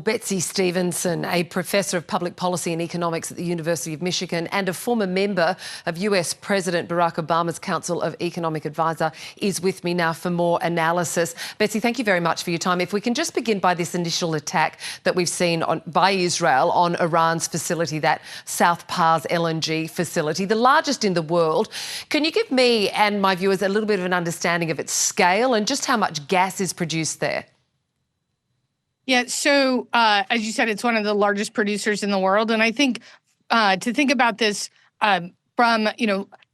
Betsey Stevenson, a professor of public policy and economics at the University of Michigan and a former member of US President Barack Obama's Council of Economic Advisor, is with me now for more analysis. Betsey, thank you very much for your time. If we can just begin by this initial attack that we've seen by Israel on Iran's facility, that South Pars LNG facility, the largest in the world. Can you give me and my viewers a little bit of an understanding of its scale and just how much gas is produced there? Yeah, so as you said, it's one of the largest producers in the world. And I think to think about this from,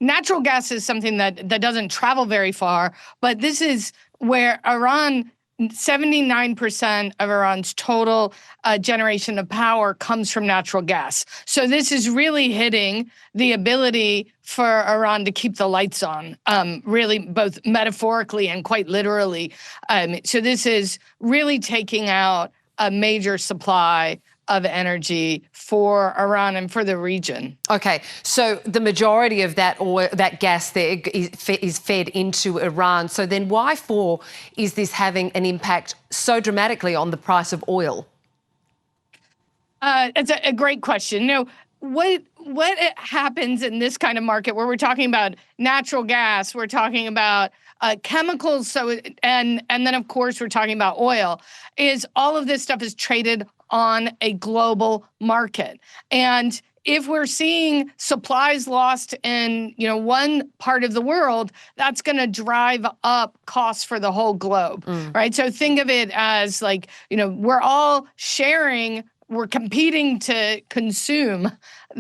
natural gas is something that doesn't travel very far. But this is where 79% of Iran's total generation of power comes from natural gas. So this is really hitting the ability for Iran to keep the lights on, really both metaphorically and quite literally. So this is really taking out a major supply of energy for Iran and for the region. Okay, so the majority of that oil, that gas there is fed into Iran. So then why is this having an impact so dramatically on the price of oil? It's a great question. What happens in this kind of market where we're talking about natural gas, we're talking about chemicals, and then of course we're talking about oil, is all of this stuff is traded on a global market. And if we're seeing supplies lost in, one part of the world, that's going to drive up costs for the whole globe, right? So think of it as like, we're all sharing, we're competing to consume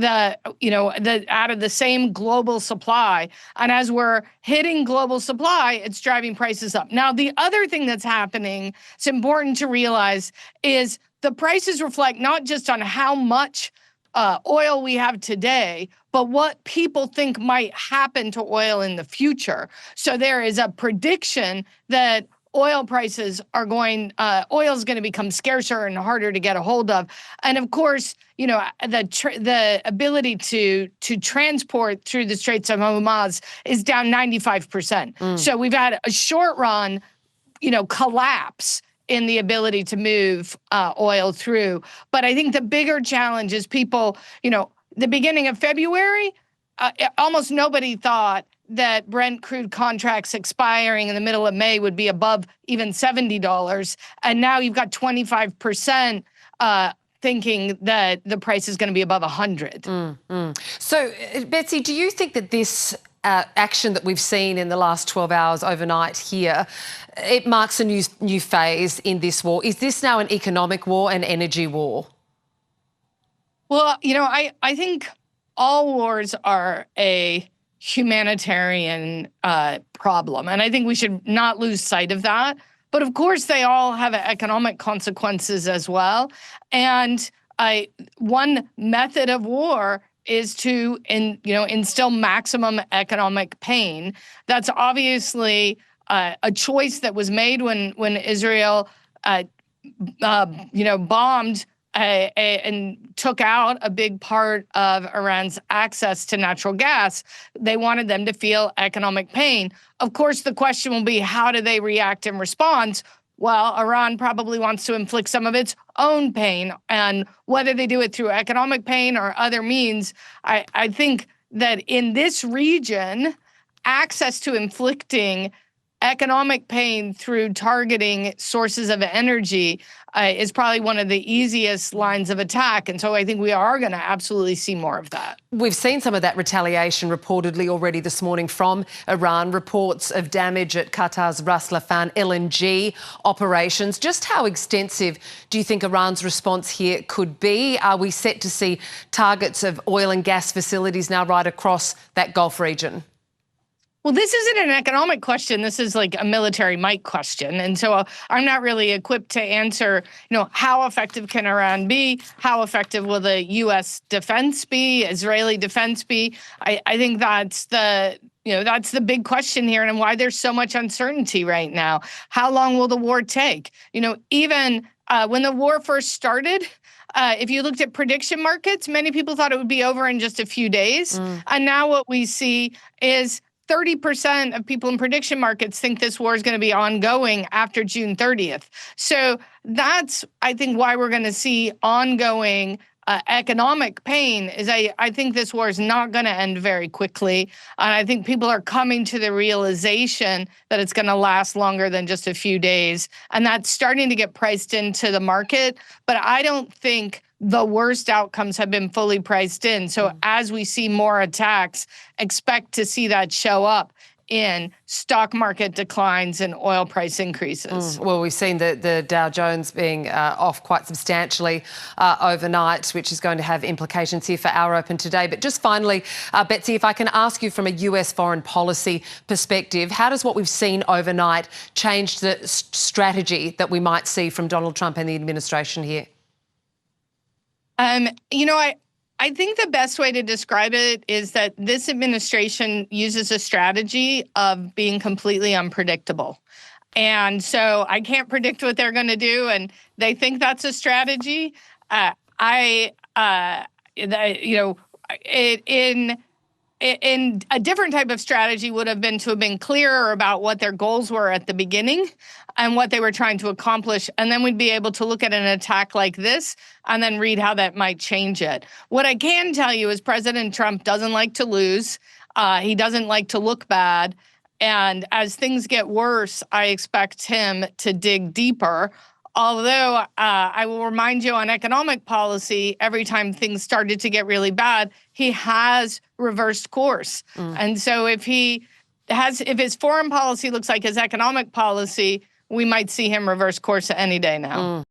out of the same global supply. And as we're hitting global supply, it's driving prices up. Now, the other thing that's happening, it's important to realize, is the prices reflect not just on how much oil we have today, but what people think might happen to oil in the future. So there is a prediction that oil prices are oil is going to become scarcer and harder to get a hold of. And of course, the ability to transport through the Straits of Hormuz is down 95%. So we've had a short run, collapse in the ability to move oil through. But I think the bigger challenge is people, the beginning of February, almost nobody thought that Brent crude contracts expiring in the middle of May would be above even $70. And now you've got 25% thinking that the price is going to be above 100. So, Betsey, do you think that this action that we've seen in the last 12 hours overnight here, it marks a new phase in this war? Is this now an economic war, an energy war? Well, I think all wars are a humanitarian problem. And I think we should not lose sight of that. But of course, they all have economic consequences as well. And one method of war is to instill maximum economic pain. That's obviously a choice that was made when Israel bombed and took out a big part of Iran's access to natural gas. They wanted them to feel economic pain. Of course, the question will be, how do they react in response? Well, Iran probably wants to inflict some of its own pain, and whether they do it through economic pain or other means, I think that in this region, access to inflicting economic pain through targeting sources of energy is probably one of the easiest lines of attack. And so I think we are going to absolutely see more of that. We've seen some of that retaliation reportedly already this morning from Iran, reports of damage at Qatar's Ras Laffan LNG operations. Just how extensive do you think Iran's response here could be? Are we set to see targets of oil and gas facilities now right across that Gulf region? Well, this isn't an economic question. This is like a military might question. And so I'm not really equipped to answer, how effective can Iran be? How effective will the U.S. defense be, Israeli defense be? I think that's the big question here and why there's so much uncertainty right now. How long will the war take? Even when the war first started, if you looked at prediction markets, many people thought it would be over in just a few days. And now what we see is 30% of people in prediction markets think this war is going to be ongoing after June 30th. So that's, I think, why we're going to see ongoing economic pain. Is I think this war is not going to end very quickly. And I think people are coming to the realization that it's going to last longer than just a few days. And that's starting to get priced into the market. But I don't think the worst outcomes have been fully priced in. So as we see more attacks, expect to see that show up in stock market declines and oil price increases. Well, we've seen the Dow Jones being off quite substantially overnight, which is going to have implications here for our open today. But just finally, Betsey, if I can ask you from a US foreign policy perspective, how does what we've seen overnight change the strategy that we might see from Donald Trump and the administration here? I think the best way to describe it is that this administration uses a strategy of being completely unpredictable. And so I can't predict what they're going to do, and they think that's a strategy. In a different type of strategy would have been to have been clearer about what their goals were at the beginning and what they were trying to accomplish. And then we'd be able to look at an attack like this and then read how that might change it. What I can tell you is President Trump doesn't like to lose. He doesn't like to look bad. And as things get worse, I expect him to dig deeper. Although I will remind you on economic policy, every time things started to get really bad, he has reversed course. And so if his foreign policy looks like his economic policy, we might see him reverse course any day now.